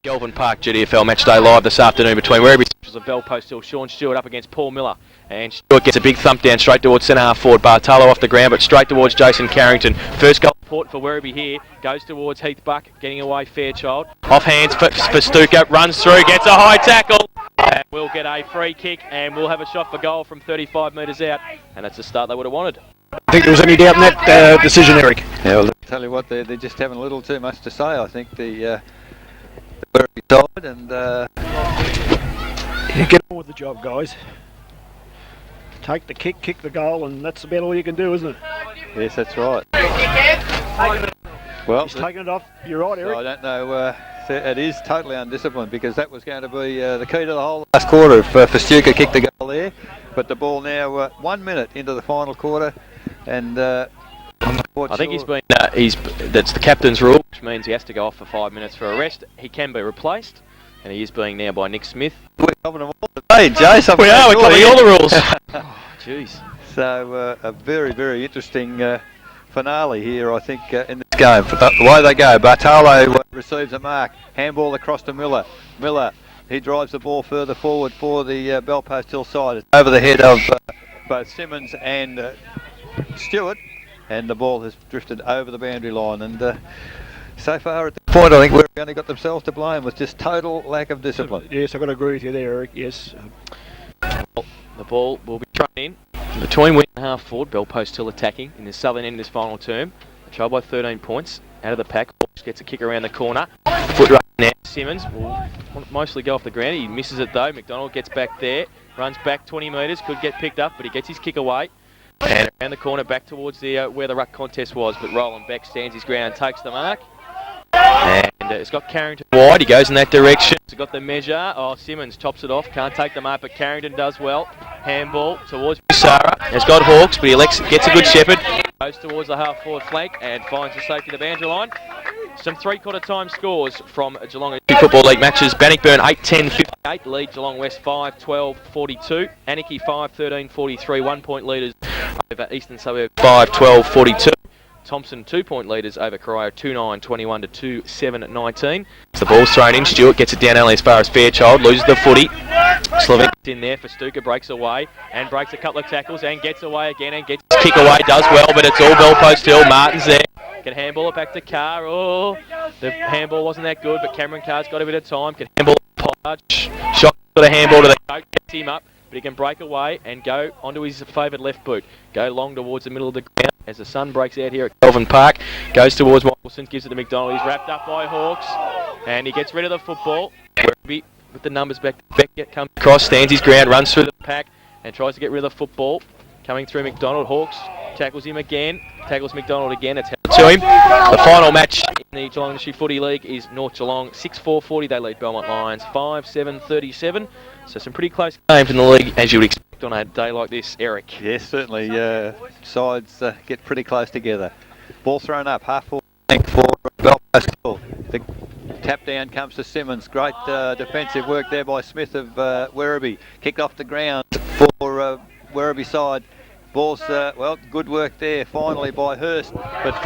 Galvin Park GDFL matchday live this afternoon between Werribee and Belpost Hill. Sean Stewart up against Paul Miller, and Stewart gets a big thump down straight towards centre half forward. Bartolo off the ground, but straight towards Jason Carrington. First goal port for Werribee here goes towards Heath Buck, getting away Fairchild. Off hands for Stuka, runs through, gets a high tackle, and we'll get a free kick, and we'll have a shot for goal from 35 metres out, and that's the start they would have wanted. I think there was any doubt in that decision, Eric. Yeah, well, I'll tell you what, they're just having a little too much to say. I think the Werribee side, and get on with the job, guys. Take the kick, kick the goal, and that's about all you can do, isn't it? yes, that's right. Well, he's taking it off. You're right, Eric. I don't know. It is totally undisciplined, because that was going to be the key to the whole last quarter if Stuka kicked the goal there. But the ball now 1 minute into the final quarter, and I think that's the captain's rule, which means he has to go off for 5 minutes for a rest. He can be replaced, and he is being now by Nick Smith. We're covering them all today, Jace. We're covering all the rules. Oh, jeez. So a very, very interesting finale here, I think, in this game. The way they go, Bartolo receives a mark, handball across to Miller. He drives the ball further forward for the Belpost Hill side. It's over the head of both Simmons and Stewart, and the ball has drifted over the boundary line. And so far at this point, I think we've only got themselves to blame with just total lack of discipline. Yes, I've got to agree with you there, Eric. Yes. Well, the ball will be thrown in between wing and half forward. Belpost Hill attacking in the southern end of this final term. They trail by 13 points. Out of the pack, Hawks gets a kick around the corner. Foot right now. Simmons will mostly go off the ground. He misses it though. McDonald gets back there, runs back 20 metres, could get picked up, but he gets his kick away. And around the corner back towards the where the ruck contest was, but Roland Beck stands his ground, takes the mark. And it's got Carrington wide, he goes in that direction. It's got the measure. Oh, Simmons chops it off, can't take the mark, but Carrington does well. Handball towards Busara. Has got Hawks, but he gets a good shepherd. Goes towards the half forward flank and finds the safety of the boundary line. Some three-quarter time scores from Geelong Football League matches. Bannockburn 8-10-58, lead Geelong West 5-12-42. Anarchy 5-13-43, 1 point leaders over Eastern Suburb 5-12-42. Thompson 2 point leaders over Corio 2-9-21 to 2-7-19. As the ball's thrown in, Stewart gets it down only as far as Fairchild, loses the footy. Slovak in there for Stuka, breaks away and breaks a couple of tackles and gets away again and gets his kick away, does well, but it's all Belpost Hill. Martin's there, can handball it back to Carr. Oh, the handball wasn't that good, but Cameron Carr's got a bit of time, can handball it. Shot, got a handball to the coach, gets him up, but he can break away and go onto his favoured left boot. Go long towards the middle of the ground as the sun breaks out here at Galvin Park. Goes towards Michelson, gives it to McDonald. He's wrapped up by Hawks and he gets rid of the football. Werribee with the numbers back. Beckett comes across, stands his ground, runs through the pack and tries to get rid of the football. Coming through McDonald. Hawks tackles him again, tackles McDonald again. It's held to him. The final match in the Geelong Industry Footy League is North Geelong 6-4-40. They lead Belmont Lions 5-7-37. So some pretty close games in the league, as you would expect on a day like this, Eric. Yes, certainly. Sides get pretty close together. Ball thrown up, half forward flank for Belpost Hill. The tap down comes to Simmons. Great defensive work there by Smith of Werribee. Kicked off the ground for Werribee side. Ball's, good work there finally by Hurst, but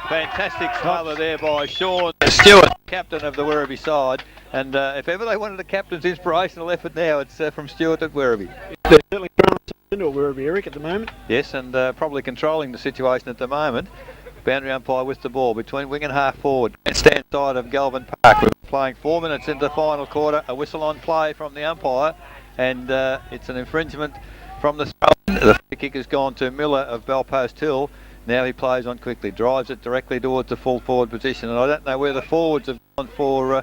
fantastic smother there by Sean Stewart, captain of the Werribee side. And if ever they wanted a captain's inspirational effort now, it's from Stewart at Werribee. They're certainly throwing into Werribee, Eric, at the moment. Yes, and probably controlling the situation at the moment. Boundary umpire with the ball between wing and half forward. Stand side of Galvin Park. We're playing 4 minutes into the final quarter. A whistle on play from the umpire, and it's an infringement from the throw. The free kick has gone to Miller of Belpost Hill. Now he plays on quickly, drives it directly towards the full forward position. And I don't know where the forwards have gone for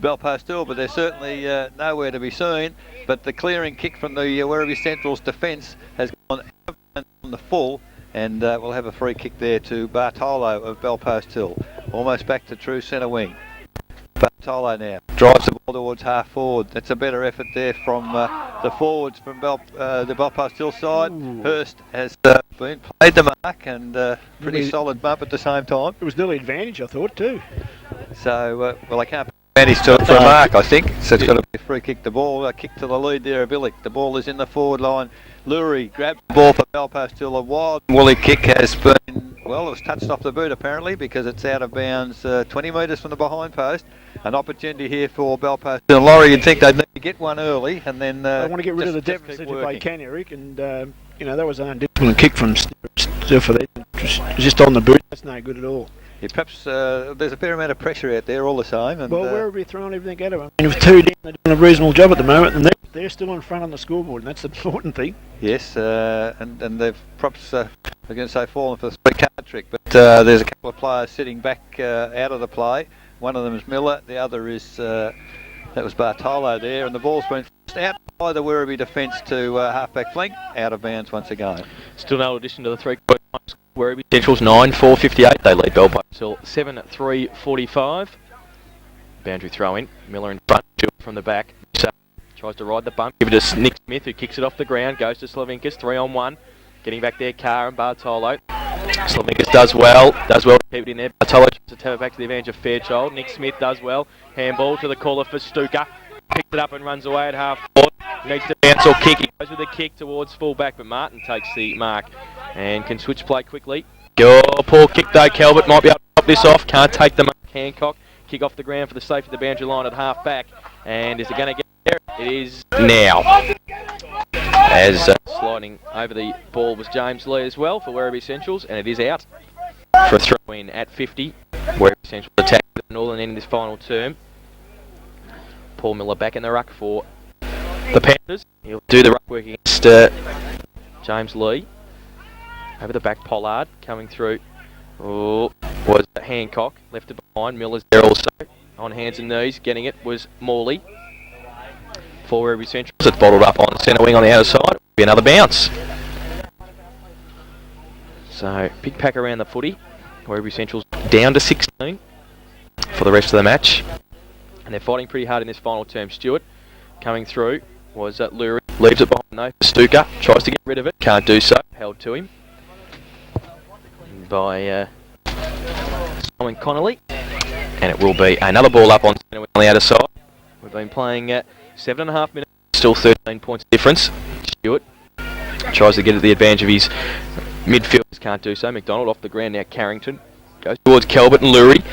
Belpost Hill, but they're certainly nowhere to be seen. But the clearing kick from the Werribee Central's defence has gone out on the full, and we'll have a free kick there to Bartolo of Belpost Hill. Almost back to true centre wing. Bartolo now drives the ball towards half forward. That's a better effort there from the forwards from the Belpost Hill side. Ooh. Hurst has been played the mark, and pretty solid bump at the same time. It was nearly advantage, I thought, too. So, they can't advantage to it for a mark, I think. So it's got to be a free kick. The ball, kick to the lead there of Illick. The ball is in the forward line. Lurie grabs the ball for Belpost Hill. A wild woolly kick has been Well, it was touched off the boot apparently because it's out of bounds 20 metres from the behind post. An opportunity here for Belpost and Laurie. You'd think they'd need to get one early and then they want to get rid of the just deficit keep if they working. can, Eric. And, that was an undisciplined kick from Stuffer. Just on the boot. That's no good at all. Yeah, perhaps there's a fair amount of pressure out there all the same. And, well, Werribee throwing everything at them. I mean, with 2 down, they're doing a reasonable job at the moment, and they're still in front on the scoreboard, and that's the important thing. Yes, and they've perhaps, I'm going to say fallen for the 3-card trick, but there's a couple of players sitting back out of the play. One of them is Miller, the other is, that was Bartolo there, and the ball's been forced out by the Werribee defence to half-back flank, out of bounds once again. Still no addition to the 3-quarter times. Werribee Central's 9-4-58. They lead Belpost till 7-3-45. Boundary throw in. Miller in front, from the back. So tries to ride the bump. Give it to Nick Smith, who kicks it off the ground. Goes to Slavinkas, 3-on-1. Getting back there, Carr and Bartolo. Slavinkas does well to keep it in there. Bartolo tries to tap it back to the advantage of Fairchild. Nick Smith does well. Handball to the caller for Stuka. Picks it up and runs away at half court. Needs to bounce or kick. He goes with a kick towards full back, but Martin takes the mark and can switch play quickly. Oh, poor kick though. Calvert might be able to stop this off. Can't take the mark. Hancock kick off the ground for the safety of the boundary line at half back. And is it going to get there? It is now. As sliding over the ball was James Lee as well for Werribee Centrals, and it is out for a throw in at 50. Werribee Centrals attack the northern end of this final term. Paul Miller back in the ruck for the Panthers. He'll do the ruck work against James Lee. Over the back, Pollard coming through. Oh, was Hancock. Left it behind. Miller's there also. On hands and knees. Getting it was Morley. For Werribee Centrals. It's bottled up on the centre wing on the outer side. It'll be another bounce. So, big pack around the footy. Werribee Centrals down to 16 for the rest of the match. And they're fighting pretty hard in this final term. Stewart coming through was Lurie. Leaves it behind though. Stuka tries to get rid of it. Can't do so. Held to him by Simon Connolly. And it will be another ball up on the outer side. We've been playing 7.5 minutes. Still 13 points difference. Stewart tries to get at the advantage of his midfielders. Can't do so. McDonald off the ground now. Carrington goes towards Calvert and Lurie.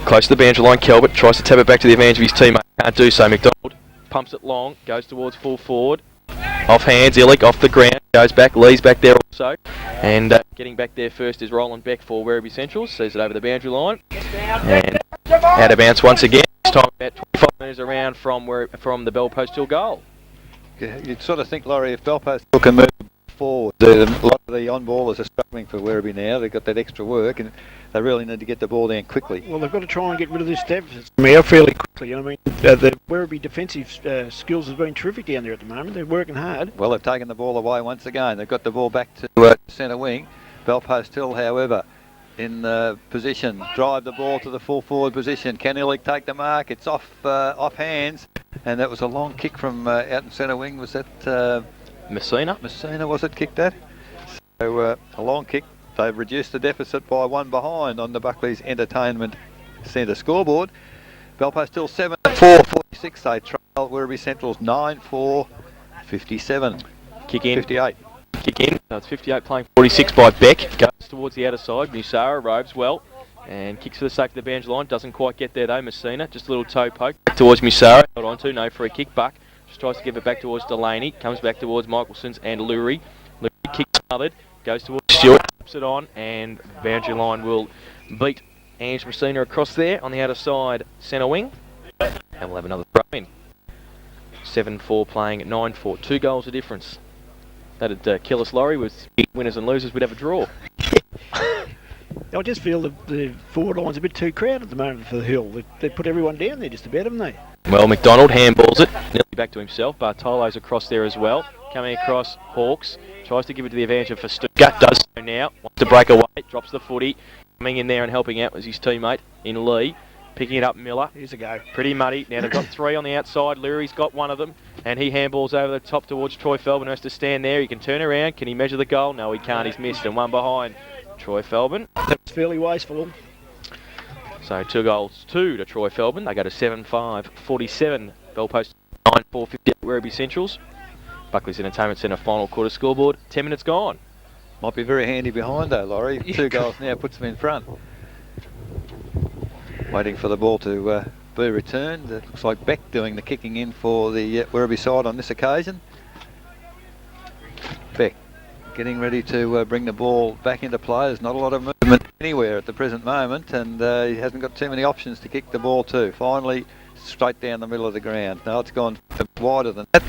Close to the boundary line, Calvert tries to tap it back to the advantage of his teammate. Can't do so. McDonald pumps it long, goes towards full forward. Off hands, Illick off the ground, goes back, Lee's back there also. And getting back there first is Roland Beck for Werribee Centrals. Sees it over the boundary line. And out of bounce once again. This time about 25 metres around from the Belpost Hill goal. You'd sort of think, Laurie, if Belpost can move forward, a lot of the on-ballers are struggling for Werribee now. They've got that extra work and they really need to get the ball down quickly. Well, they've got to try and get rid of this deficit fairly quickly. I mean, the Werribee defensive skills have been terrific down there at the moment. They're working hard. Well, they've taken the ball away once again. They've got the ball back to centre wing. Belpost Hill, however, in position, drive the ball to the full forward position. Can Illick take the mark? It's off hands, and that was a long kick from out in centre wing. Was that Messina? Messina, was it, kicked that? So a long kick. They've reduced the deficit by 1 behind on the Buckley's Entertainment Centre scoreboard. Belpost still 7-4-46. They trail Werribee Central's 9-4-57. Kick in. 58. Kick in. So it's 58 playing 46 by Beck. Goes towards the outer side. Musara robes well and kicks for the sake of the boundary line. Doesn't quite get there though. Messina just a little toe poke. Back towards Musara. Held on to. No free kick. Buck just tries to give it back towards Delaney. Comes back towards Michelson's and Lurie. Lurie kicks smothered. Goes towards Stewart. Taps it on and boundary line will beat Ange Messina across there on the outer side centre wing. And we'll have another throw in. 7-4 playing at 9-4. 2 goals of difference. That'd kill us, Laurie. With winners and losers, we'd have a draw. I just feel the forward line's a bit too crowded at the moment for the Hill. They put everyone down there just about, haven't they? Well, McDonald handballs it. Nearly back to himself. Bartolo's across there as well. Coming across, Hawks. Tries to give it to the advantage of Stuka. Does so now. Wants to break away. Drops the footy. Coming in there and helping out was his teammate in Lee. Picking it up, Miller. Here's a go. Pretty muddy. Now they've got 3 on the outside. Lurie's got one of them. And he handballs over the top towards Troy Felbin, who has to stand there. He can turn around. Can he measure the goal? No, he can't. He's missed. And 1 behind Troy Felbin. That's fairly wasteful. So 2 goals, 2 to Troy Felbin. They go to 7-5-47. Belpost 9-4-58 Werribee Centrals. Buckley's Entertainment Centre final quarter scoreboard. 10 minutes gone. Might be very handy behind though, Laurie. 2 goals now puts them in front. Waiting for the ball to be returned. It looks like Beck doing the kicking in for the Werribee side on this occasion. Beck getting ready to bring the ball back into play. There's not a lot of movement anywhere at the present moment, and he hasn't got too many options to kick the ball to. Finally, straight down the middle of the ground. Now it's gone wider than that.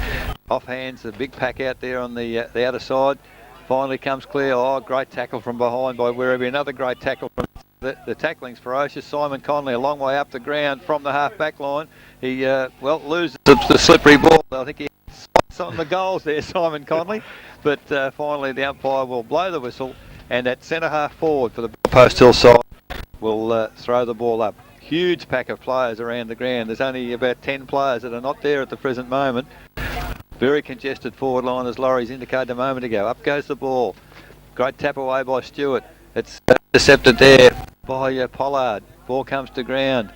Off hands, a big pack out there on the outer side. Finally comes clear. Oh, great tackle from behind by Werribee. Another great tackle from the tackling's ferocious. Simon Conley a long way up the ground from the half-back line. He, loses the slippery ball. I think he spots on the goals there, Simon Conley. But finally the umpire will blow the whistle, and that centre-half forward for the Post Hill side will throw the ball up. Huge pack of players around the ground. There's only about 10 players that are not there at the present moment. Very congested forward line, as Laurie's indicated a moment ago. Up goes the ball. Great tap away by Stewart. It's intercepted there by Pollard. Ball comes to ground.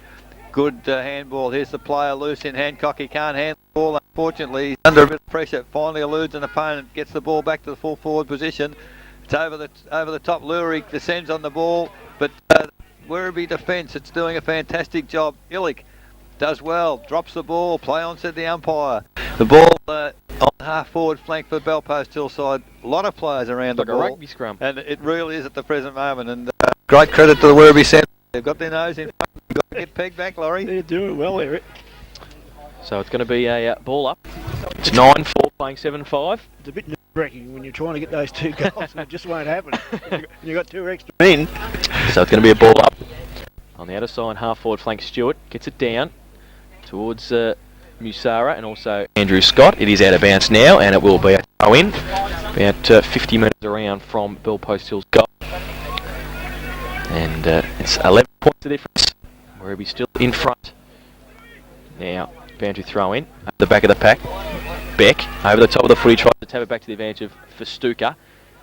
Good handball. Here's the player loose in Hancock. He can't handle the ball. Unfortunately, he's under a bit of pressure. Finally eludes an opponent. Gets the ball back to the full forward position. It's over the top. Lurie descends on the ball, but Werribee defence, it's doing a fantastic job. Illick does well, drops the ball, play on, said the umpire. The ball on the half-forward flank for Belpost Hillside. A lot of players around the ball. Like a rugby scrum. And it really is at the present moment. And great credit to the Werribee centre. They've got their nose in front. They've got to get pegged back, Laurie. They're doing well, Eric. So it's going to be a ball up. It's 9-4 playing 7-5. It's a bit nerve-wracking when you're trying to get those 2 goals and it just won't happen. You've got 2 extra men. So it's going to be a ball up. On the outer side, half-forward flank, Stewart gets it down towards Musara and also Andrew Scott. It is out of bounds now, and it will be a throw in. About 50 metres around from Belpost Hill's goal. And it's 11 points of difference. Werribee still in front. Now, boundary throw in. At the back of the pack. Beck, over the top of the footy, tries to tap it back to the advantage of Festuca.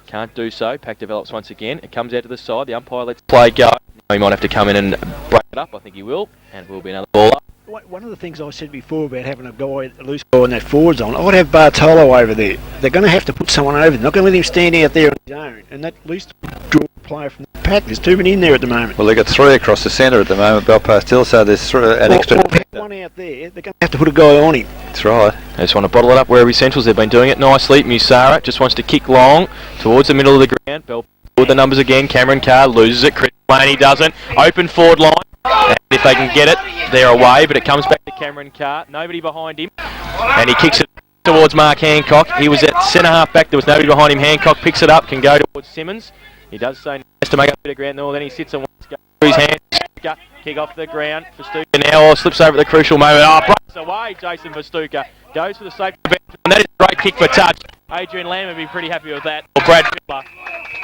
Can't do so. Pack develops once again. It comes out to the side. The umpire lets play go. He might have to come in and break it up. I think he will. And will be another ball up. One of the things I said before about having a loose guy in that forward zone, I'd have Bartolo over there. They're going to have to put someone over there. They're not going to let him stand out there on his own. And that at least draw a player from the pack. There's too many in there at the moment. Well, they've got 3 across the centre at the moment, Belpost Hill, so there's an extra... one out there. They're going to have to put a guy on him. That's right. They just want to bottle it up. Werribee Centrals, they've been doing it nicely. Musara just wants to kick long towards the middle of the ground. Bell with the numbers again. Cameron Carr loses it. Chris Laney doesn't. Open forward line. And if they can get it, they're away, but it comes back to Cameron Carr. Nobody behind him. And he kicks it towards Mark Hancock. He was at centre half back. There was nobody behind him. Hancock picks it up, can go towards Simmons. He does so nice to make up a bit of ground. Then he sits and wants to go through his hands. Kick off the ground for Stuka now. Slips over at the crucial moment. Breaks away, Jason Festuca. Goes for the safety bench. And that is a great kick for touch. Adrian Lamb would be pretty happy with that. Or Brad Fiddler.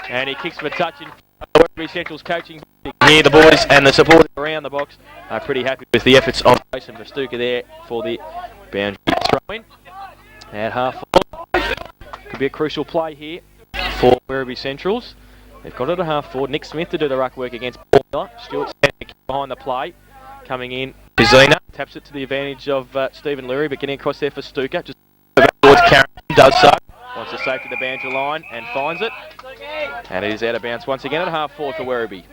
And he kicks for touch in Werribee Central's coaching. Here the boys and the supporters around the box are pretty happy with the efforts of Jason Festuca there for the boundary throw-in. At half-forward. Could be a crucial play here for Werribee Centrals. They've got it at half-forward. Nick Smith to do the ruck work against Paul Miller. Stewart standing behind the play. Coming in, Pizina taps it to the advantage of Stephen Lurie, but getting across there for Stuka. Just towards Karen, does so. Wants to safety the boundary line and finds it. And it is out of bounds once again at half-forward for Werribee.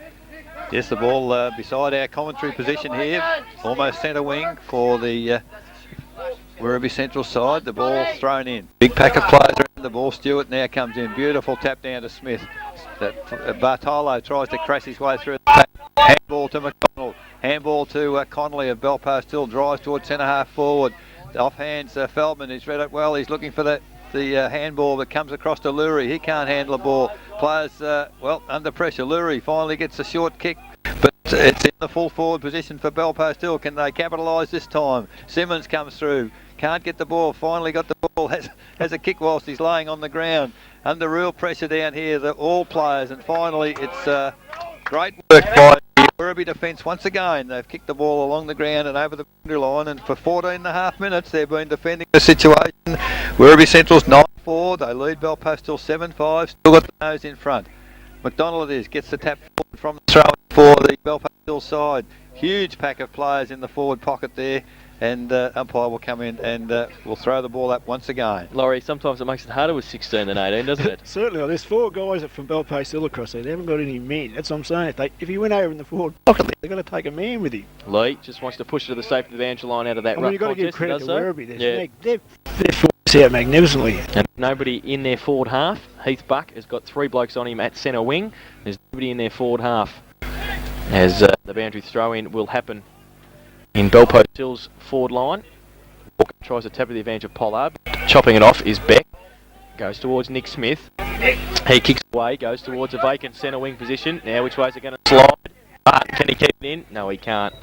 Yes, the ball beside our commentary position here, almost centre wing for the Werribee Central side. The ball thrown in. Big pack of players around the ball. Stewart now comes in. Beautiful tap down to Smith. Bartolo tries to crash his way through the pack. Handball to McDonald. Handball to Connolly of Belpost Hill. Drives towards centre half forward. Off hands Feldman. He's read it well. He's looking for the handball that comes across to Lurie. He can't handle the ball. Players, under pressure. Lurie finally gets a short kick, but it's in the full forward position for Belpost Hill. Can they capitalise this time? Simmons comes through. Can't get the ball. Finally got the ball. Has a kick whilst he's laying on the ground. Under real pressure down here, all players. And finally, it's great work by the Werribee defence once again. They've kicked the ball along the ground and over the boundary line. And for 14 and a half minutes, they've been defending the situation. Werribee Central's 9-4. They lead Belpost Hill 7-5. Still got the nose in front. McDonald gets the tap forward from the throw for the Belpost Hill side. Huge pack of players in the forward pocket there. and umpire will come in and will throw the ball up once again. Laurie, sometimes it makes it harder with 16 than 18, doesn't it? Certainly. There's 4 guys from Belpost Hill across there. They haven't got any men. That's what I'm saying. If he went over in the forward pocket, they're going to take a man with him. Lee just wants to push it to the safety of the Angel line out of that I mean, you've got to give contest. credit to Werribee. Yeah. They've forced out magnificently. And nobody in their forward half. Heath Buck has got 3 blokes on him at centre wing. There's nobody in their forward half. As the boundary throw-in will happen in Belpost Hill's forward line. Walker tries to tap at the advantage of Pollard. Chopping it off is Beck. Goes towards Nick Smith. He kicks away, goes towards a vacant centre wing position. Now which way is it going to slide? Can he keep it in? No, he can't.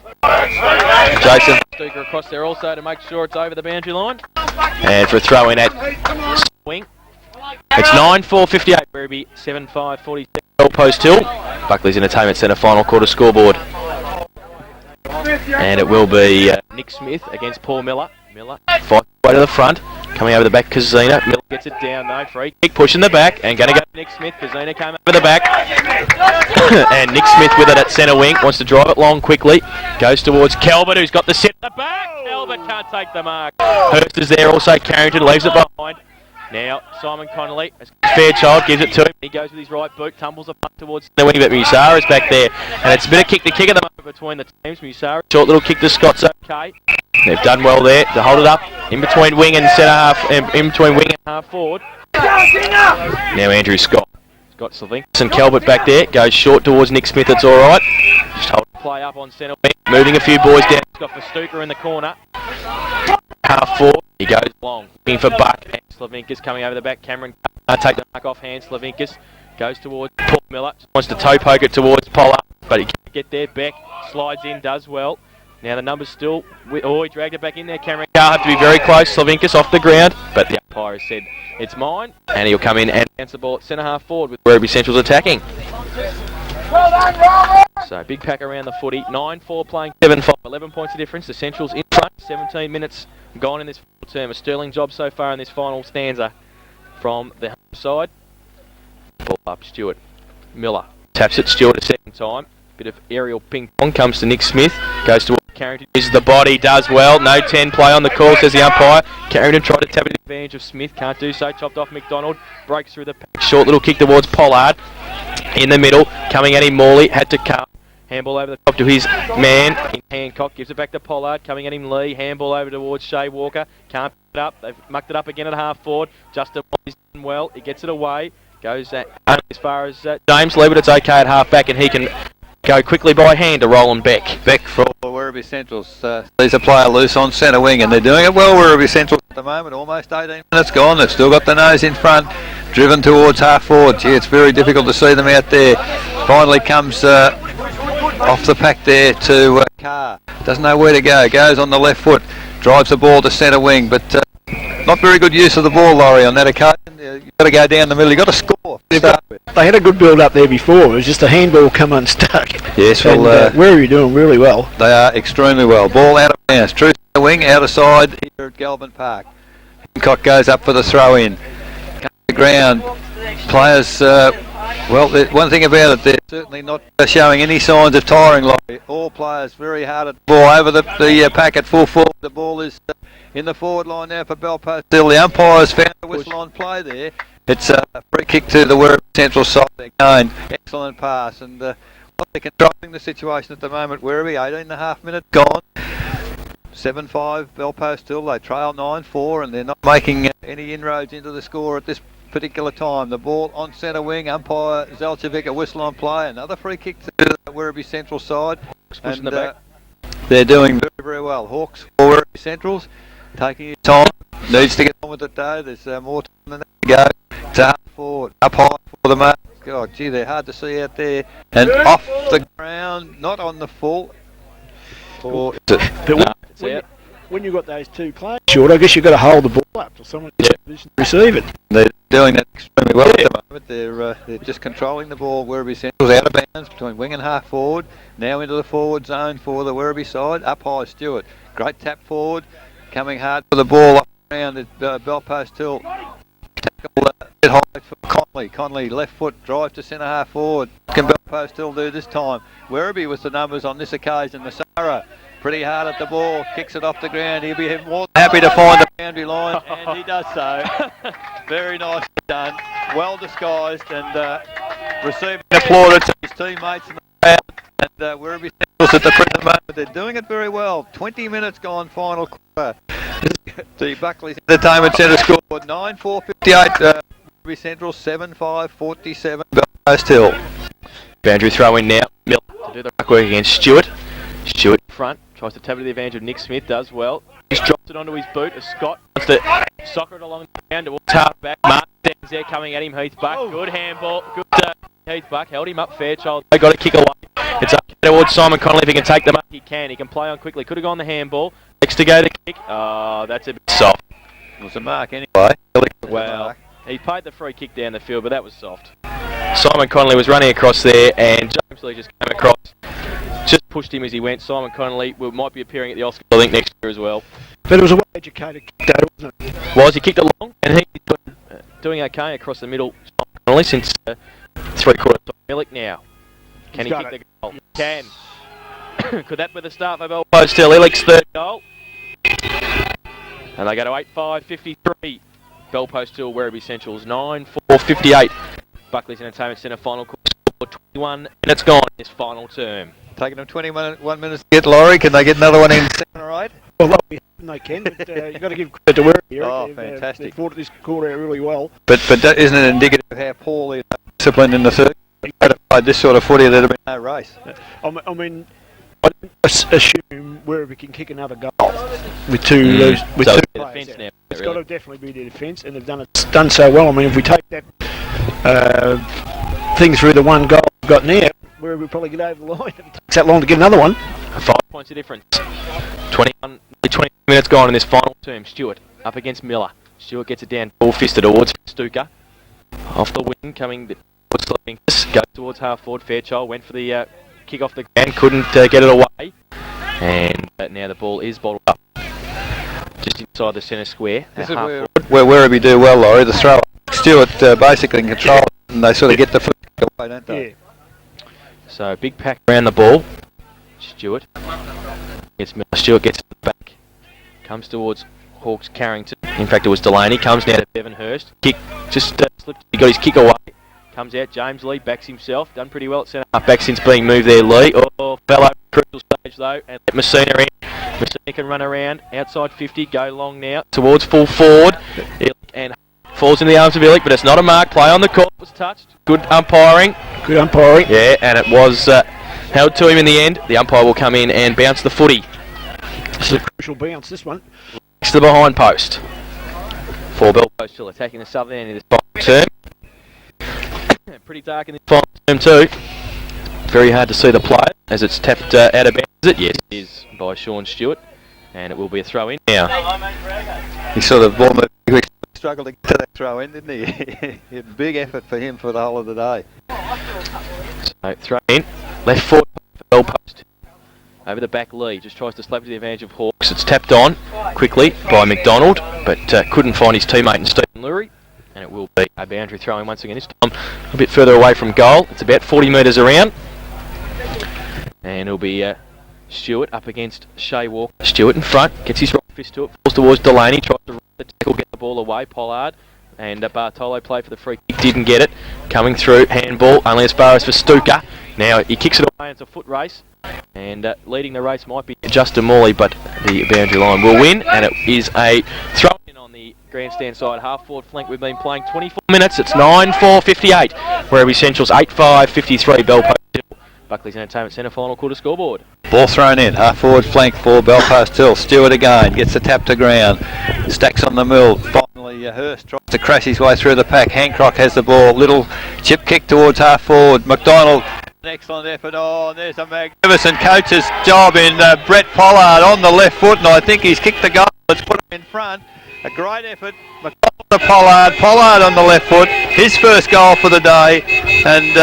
Jason Stuker across there also to make sure it's over the boundary line. And for a throw-in at wing. It's 9-4-58 Werribee, 7-5-46 Belpost Hill. Buckley's Entertainment Centre final quarter scoreboard. And it will be Nick Smith against Paul Miller. Miller fights way to the front. Coming over the back, Kazina. Miller gets it down though. Free kick, push in the back. And going to go to Nick Smith. Kazina came over the back. And Nick Smith with it at centre wing. Wants to drive it long quickly. Goes towards Calvert, who's got the set at the back. Calvert can't take the mark. Hurst is there also. Carrington leaves it behind. Now, Simon Connolly, Fairchild gives it to him. He goes with his right boot, tumbles a punt towards the wing, but Musara's back there. And it's a bit of kick to kick at the moment between the teams. Musara, short little kick to Scott's okay. They've done well there to hold it up in between wing and centre half, in between wing and half forward. Now Andrew Scott. Scott Slavinkas and Calvert back there. Goes short towards Nick Smith, it's alright. Just hold the play up on centre wing. Moving a few boys down. He's got Verstuker in the corner. Half forward. He goes long. Looking for Buck. And Slavinkas coming over the back. Cameron can't take the mark off hand. Slavinkas goes towards Paul Miller. Wants to toe poke it towards Pollard, but he can't get there. Beck slides in, does well. Now the numbers still... he dragged it back in there. Cameron Carr have to be very close. Slavinkas off the ground, but the umpire has said it's mine. And he'll come in and bounce the ball at centre half forward with Werribee Central's attacking. So big pack around the footy. 9-4 playing 7-5. 11 points of difference. The Central's in front. 17 minutes gone in this term. A sterling job so far in this final stanza from the home side. Ball up Stewart. Miller taps it. Stewart a second time. Bit of aerial ping pong. Comes to Nick Smith. Goes to Carrington. Uses the body. Does well. No 10 play on the call, says the umpire. Carrington tried to tap it at the advantage of Smith. Can't do so. Chopped off McDonald. Breaks through the pack. Short little kick towards Pollard. In the middle. Coming at him, Morley. Had to come. Handball over the top to his man in Hancock. Gives it back to Pollard. Coming at him, Lee. Handball over towards Shea Walker. Can't pick it up. They've mucked it up again at half forward. Justin Morley's done well. He gets it away. Goes as far as James Lee, but it's okay at half back, and he can go quickly by hand to Roland Beck. Beck for Werribee Centrals. There's a player loose on centre wing, and they're doing it well, Werribee Centrals, at the moment. Almost 18 minutes gone. They've still got the nose in front, driven towards half forward. Gee, it's very difficult to see them out there. Finally comes off the pack there to Carr. Doesn't know where to go. Goes on the left foot. Drives the ball to centre wing, but not very good use of the ball, Laurie, on that occasion. You've got to go down the middle. You've got to score. They had a good build up there before. It was just a handball come unstuck. Yes, well, where are you doing really well? They are extremely well. Ball out of bounds. True centre wing, out of side here at Galvin Park. Hancock goes up for the throw in. Comes to the ground. Players, well, one thing about it, they're certainly not showing any signs of tiring. Laurie. All players very hard at the ball over the pack at full forward. The ball is in the forward line now for Belpost Hill. The umpire's found a whistle on play there. It's a free kick to the Werribee Central side again. Excellent pass, and they're controlling the situation at the moment. Werribee, 18.5 minutes gone. 7-5 Belpost Hill. They trail 9-4, and they're not making any inroads into the score at this particular time. The ball on centre wing. Umpire Zelcevic, a whistle on play. Another free kick to the Werribee Central side. And the back. They're doing very, very well. Hawks for Werribee Centrals, taking his time. Needs to get on with it though. There's more time than that to go. To half forward, up high for the mark. God, gee, they're hard to see out there. And off the ground, not on the full. When you've got those two players short, I guess you've got to hold the ball up till someone gets in position to receive it. They're doing that extremely well at the moment. They're just controlling the ball. Werribee Central's out of bounds between wing and half forward. Now into the forward zone for the Werribee side. Up high, Stewart. Great tap forward. Coming hard for the ball up around at Belpost Hill. Tackle high for Conley. Conley left foot drive to centre half forward. Can Belpost Post Hill do this time. Werribee with the numbers on this occasion. Masara pretty hard at the ball, kicks it off the ground. He'll be more than happy to find the boundary line, and he does so. Very nicely done, well disguised, and receiving applauded to his teammates in the crowd. And Werribee Centrals at the present moment, they're doing it very well. 20 minutes gone, final quarter. The Buckley Entertainment Centre scored 9-4-58. Werribee Central 7-5-47. Belfast Hill. Boundary throw in now. Miller to do the ruck work against Stewart. Stewart in front. Tries to tap it to the advantage of Nick Smith. Does well. He's dropped it onto his boot as Scott wants to soccer it along the ground towards half back. Mark stands there coming at him. Heath Buck. Good handball. Good Heath Buck. Held him up. Fairchild. They got to kick away. It's up towards Simon Connolly. If he can take them up, he can. He can play on quickly. Could have gone the handball. Next to go the kick. Oh, that's a bit soft. It was a mark anyway. Well, he paid the free kick down the field, but that was soft. Simon Connolly was running across there, and James Lee just came across. Just pushed him as he went. Simon Connolly might be appearing at the Oscars, I think, next year as well. But it was a well-educated kick, though, wasn't it? Was. He kicked it long, and he's doing okay across the middle. Simon Connolly since three-quarters of Millick now. Can he kick the goal? Can. Could that be the start for Belfast still? Illick's third goal. And they go to 8-5-53. Belpost Hill, Werribee Centrals 9-4-58. Buckley's Entertainment Centre final course score 21 minutes gone in this final term. Taking them 21 minutes to get Laurie. Can they get another one in 7 or 8? Well, they can, but you've got to give credit to Werribee. Oh, fantastic. They've fought this quarter out really well. But that isn't it indicative of how poorly disciplined in the third? If they'd have played this sort of footy, there'd have been no race. I mean, I don't assume Werribee can kick another goal with two players. Now, It's got to definitely be their defence, and they've done so well. I mean, if we take that thing through the one goal we've got now, Werribee probably get over the line. If it takes that long to get another one. 5 points of difference. 20 minutes gone in this final term. Stewart up against Miller. Stewart gets it down, full-fisted towards Stuka. Off the wing, coming towards Slovinkus. Goes towards half forward. Fairchild went for the kick off the ground, couldn't get it away. And now the ball is bottled up. Just inside the centre square. This is where Werribee do well, Laurie. The throw. Stewart basically in control, and they sort of get the foot away, don't they? Yeah. So big pack around the ball. Stewart gets Miller. Stewart gets to the back. Comes towards Hawks Carrington. In fact, it was Delaney. Comes now to Bevan Hurst. Kick just slipped. He got his kick away. Comes out. James Lee backs himself. Done pretty well at centre half back since being moved there. Lee. Oh, fell over crucial stage though, and let Messina in. Messina can run around outside 50. Go long now towards full forward. And falls in the arms of Illick, but it's not a mark. Play on the court was touched. Good umpiring. Good umpiring. Yeah, and it was held to him in the end. The umpire will come in and bounce the footy. This is a crucial bounce, this one. Next to the behind post. For Belpost still attacking the southern end of this final term. Pretty dark in this final term too. Very hard to see the play as it's tapped out of bounds. Yes, it is by Sean Stewart. And it will be a throw in now. He sort of struggled to get to that throw in, didn't he? A big effort for him for the whole of the day. So throw in. Left forward for Belpost. Over the back Lee. Just tries to slap to the advantage of Hawks. It's tapped on quickly by McDonald, but couldn't find his teammate in Stephen Lurie. And it will be a boundary throw in once again. This time a bit further away from goal. It's about 40 metres around. And it'll be Stewart up against Shea Walker. Stewart in front, gets his right fist to it, falls towards Delaney, tries to run the tackle, get the ball away. Pollard and Bartolo played for the free kick, didn't get it. Coming through, handball, only as far as for Stuka. Now he kicks it away, it's a foot race. And leading the race might be Justin Morley, but the boundary line will win. And it is a throw in on the grandstand side, half forward flank. We've been playing 24 minutes, it's 9-4-58. Werribee Central's 8-5-53, Belpost Hill. Buckley's Entertainment Centre final quarter scoreboard. Ball thrown in, half forward flank for Belpost Hill. Stewart again, gets the tap to ground. Stacks on the mill. Finally, Hurst tries to crash his way through the pack. Hancock has the ball. Little chip kick towards half forward. McDonald. An excellent effort. Oh, and there's a magnificent coach's job in Brett Pollard on the left foot, and I think he's kicked the goal. Let's put him in front. A great effort. McDonald to Pollard. Pollard on the left foot. His first goal for the day. And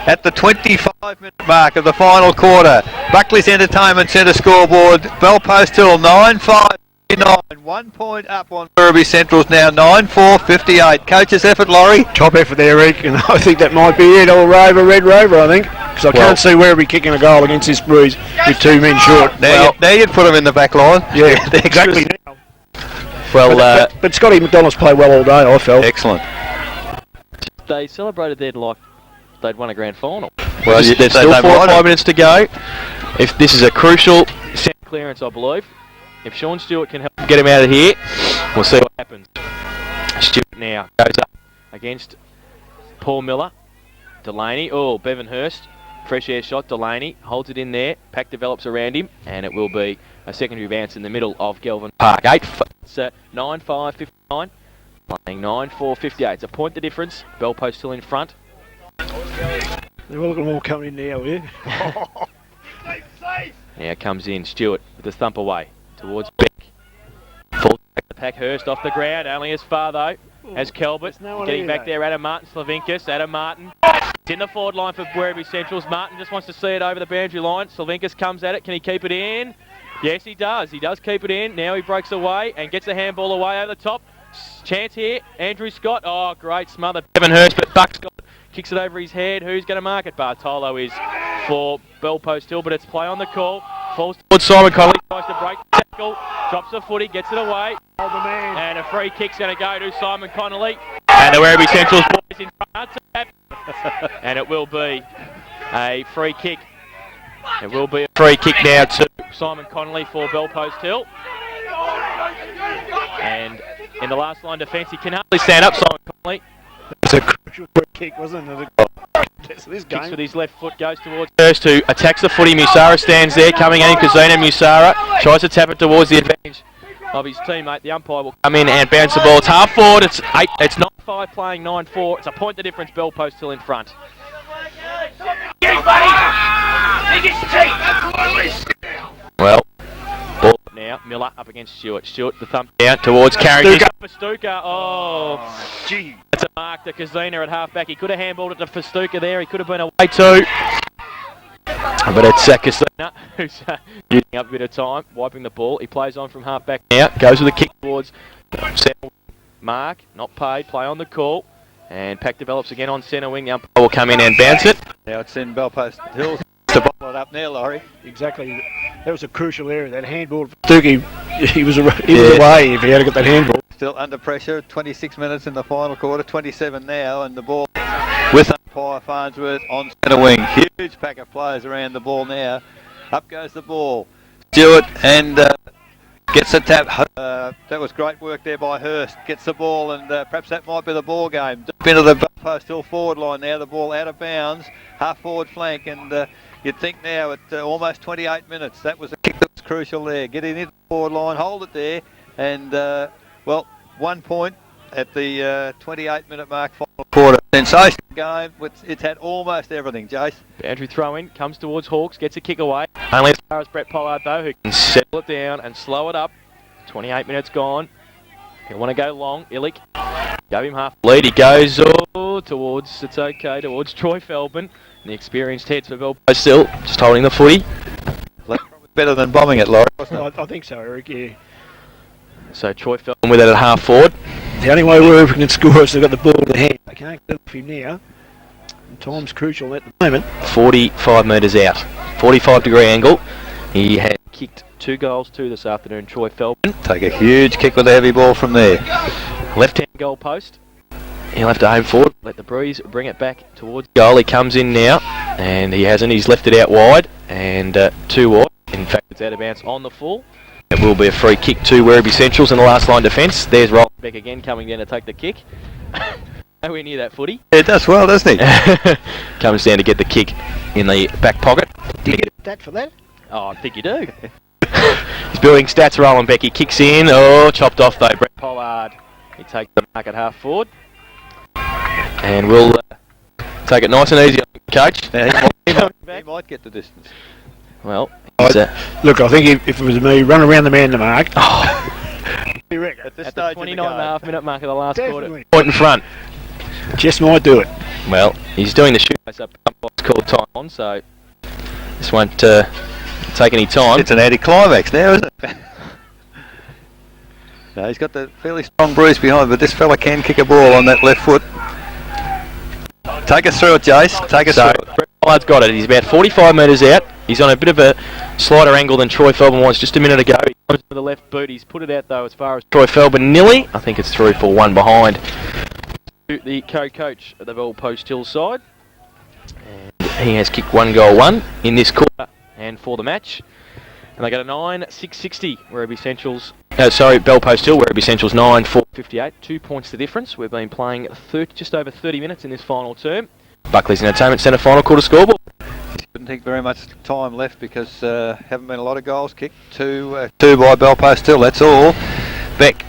at the 25-minute mark of the final quarter, Buckley's Entertainment Centre scoreboard, Belpost Hill 9-5, 59, 1 point up on Werribee Central's now 9-4-58. Coach's effort, Laurie. Top effort there, Rick, and I think that might be it. All Rover, Red Rover, I think. Because I can't see Werribee kicking a goal against this Breeze with 2 men short. Now you'd put them in the back line. Yeah, exactly. Well, but Scotty McDonald's played well all day, I felt. Excellent. they celebrated there like they'd won a grand final. Well, there's still 4 or 5 minutes to go. If this is a crucial centre clearance, I believe. If Sean Stewart can help get him out of here, we'll see what happens. Stewart now goes up against Paul Miller. Delaney, Bevan Hurst. Fresh air shot, Delaney holds it in there. Pack develops around him, and it will be a secondary bounce in the middle of Galvin Park. It's 9-5-59, playing 9-4-58. It's a point the difference. Bell post still in front. They're all going to coming in now, yeah? Now comes in Stewart with the thump away towards Beck. Falls back to Pack Hurst off the ground, only as far though as Kelbert. Getting back there, Adam Martin, Slavinkas. Adam Martin. It's in the forward line for Werribee Centrals. Martin just wants to see it over the boundary line. Slavinkas comes at it. Can he keep it in? Yes, he does. He does keep it in. Now he breaks away and gets the handball away over the top. Chance here. Andrew Scott. Oh, great smother. Bevan Hurst, but Buck Scott kicks it over his head. Who's going to mark it? Bartolo is for Bell Post Hill, but it's play on the call. Falls towards Simon Connolly. Tries to break the tackle. Drops the footy. Gets it away. And a free kick's going to go to Simon Connolly. And the Werribee Centrals boys in front. And it will be a free kick. It will be a free kick now to Simon Connolly for Bell Post Hill. And in the last line defence, he can hardly stand up, Simon Connolly. It's a crucial free kick, wasn't it? This game. Kicks with his left foot, goes towards Hurst, who attacks the footy. Musara stands there, coming in. Kazina Musara tries to tap it towards the advantage of his teammate. The umpire will come in and bounce the ball. It's half forward. It's 9-5 playing 9-4. It's a point the difference. Bell Post still in front. Well, ball now. Miller up against Stewart. Stewart the thump down towards Carrigan. Festuca. Oh, gee. That's a mark to Kazina at half-back. He could have handballed it to Festuca there. He could have been away too. But it's Kazina who's using up a bit of time, wiping the ball. He plays on from half-back now. Goes with a kick towards centre. Mark, not paid. Play on the call. And Pack develops again on centre wing. The umpire will come in and bounce it. Now it's in Bell Post Hills to bottle it up now, Laurie. Exactly. That was a crucial area. That handball for Stuckey, he was away if he had got that handball. Still under pressure. 26 minutes in the final quarter. 27 now, and the ball with umpire Farnsworth on centre wing. Huge pack of players around the ball now. Up goes the ball. Stewart and gets a tap. That was great work there by Hurst. Gets the ball, and perhaps that might be the ball game. Deep into the Bell Post Hill forward line now. The ball out of bounds. Half forward flank, and you'd think now at almost 28 minutes, that was a kick that was crucial there. Get it into the forward line, hold it there, and 1 point at the 28-minute mark final quarter. Sensational game. It's had almost everything, Jace. Boundary throw in, comes towards Hawks, gets a kick away. Only as far as Brett Pollard though, who can settle it down and slow it up. 28 minutes gone. He'll want to go long. Illick gave him half lead. He goes towards, it's okay, towards Troy Feldman. And the experienced heads for Bell Post still, just holding the footy. Better than bombing it, Laurie, wasn't it? I think so, Eric, yeah. So Troy Feldman with it at half forward. The only way Werribee can score is they've got the ball in the hand. They can't get off him now. And time's crucial at the moment. 45 metres out. 45-degree angle. He had kicked 2 goals too this afternoon, Troy Feldman. Take a huge kick with a heavy ball from there. Left-hand goal post. He'll have to aim forward, let the breeze bring it back towards goal. He comes in now, and he hasn't. He's left it out wide, and 2 wide. In fact, it's out of bounds on the full. It will be a free kick to Werribee Centrals in the last line defence. There's Roland Beck again coming down to take the kick. Nowhere near that footy. Yeah, it does well, doesn't he? Comes down to get the kick in the back pocket. Did you get a stat for that? Oh, I think you do. He's building stats, Roland Beck. He kicks in. Oh, chopped off though. Brett Pollard. He takes the mark at half forward. And we'll take it nice and easy, Coach. Now, he might get the distance. Well, look, I think if it was me, run around the man to mark. You reckon? At this at the stage 29.5 minute mark of the last Definitely. quarter. Point in front. Just might do it. Well, he's doing the shoot up what's called time on, so this won't take any time. It's an anti-climax now, isn't it? He's got the fairly strong bruise behind, but this fella can kick a ball on that left foot. Take us through it, Jace. Take us through it. Brett Pollard's got it. He's about 45 metres out. He's on a bit of a slighter angle than Troy Feldman was just a minute ago. He comes with the left boot. He's put it out though as far as Troy Feldman nearly. I think it's through for one behind. The co-coach of the Bell Post Hill side. And he has kicked 1 goal 1 in this quarter and for the match. And they got a 9-6-60 Werribee Centrals. Bell Post Hill, Werribee Centrals 9-4-58. 2 points the difference. We've been playing just over 30 minutes in this final term. Buckley's Entertainment Centre final quarter scoreboard. Didn't take very much time left because haven't been a lot of goals kicked. Two by Bell Post Hill, that's all. Beck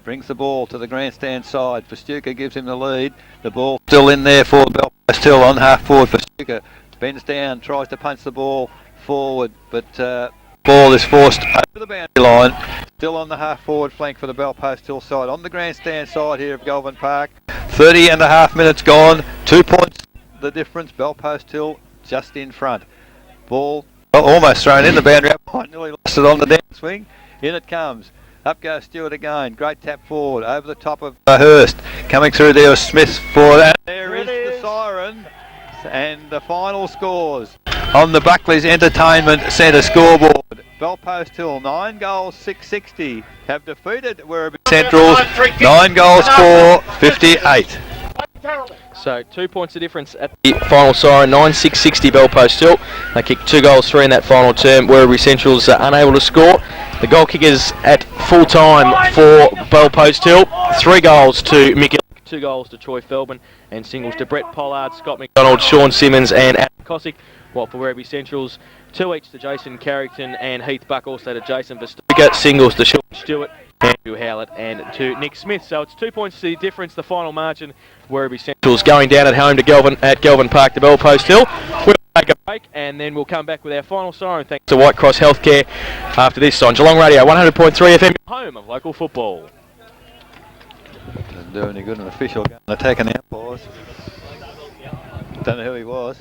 brings the ball to the grandstand side. Festuca gives him the lead. The ball still in there for Bell Post Hill on half forward. Festuca bends down, tries to punch the ball forward, but ball is forced over the boundary line. Still on the half forward flank for the Bell Post Hill side. On the grandstand side here of Galvin Park. 30 and a half minutes gone. 2 points the difference. Bell Post Hill just in front. Ball almost thrown in the boundary. Nearly lost it on the downswing. In it comes. Up goes Stewart again. Great tap forward over the top of Hurst. Coming through there was Smith for that. There is the siren. And the final scores on the Buckley's Entertainment Centre scoreboard. Bell Post Hill 9 goals 660 have defeated Werribee Centrals 9 goals 458. So 2 points of difference at the final siren, 9-6-60 Bell Post Hill. They kicked 2 goals 3 in that final term. Werribee Centrals are unable to score. The goal kickers at full time for Bell Post Hill. 3 goals to Mickey, 2 goals to Troy Feldman, and singles to Brett Pollard, Scott McDonald, Sean Simmons and Adam Cosick. While for Werribee Centrals, 2 each to Jason Carrington and Heath Buck, also to Jason Verstuga. Singles to Sean Stewart, Andrew Howlett and to Nick Smith. So it's 2 points to the difference, the final margin. Werribee Centrals going down at home to Galvin Park to Bell Post Hill. We'll take a break and then we'll come back with our final siren thanks to White Cross Healthcare after this on Geelong Radio 100.3 FM, home of local football. Doesn't do any good an official attacking the umpires. Don't know who he was.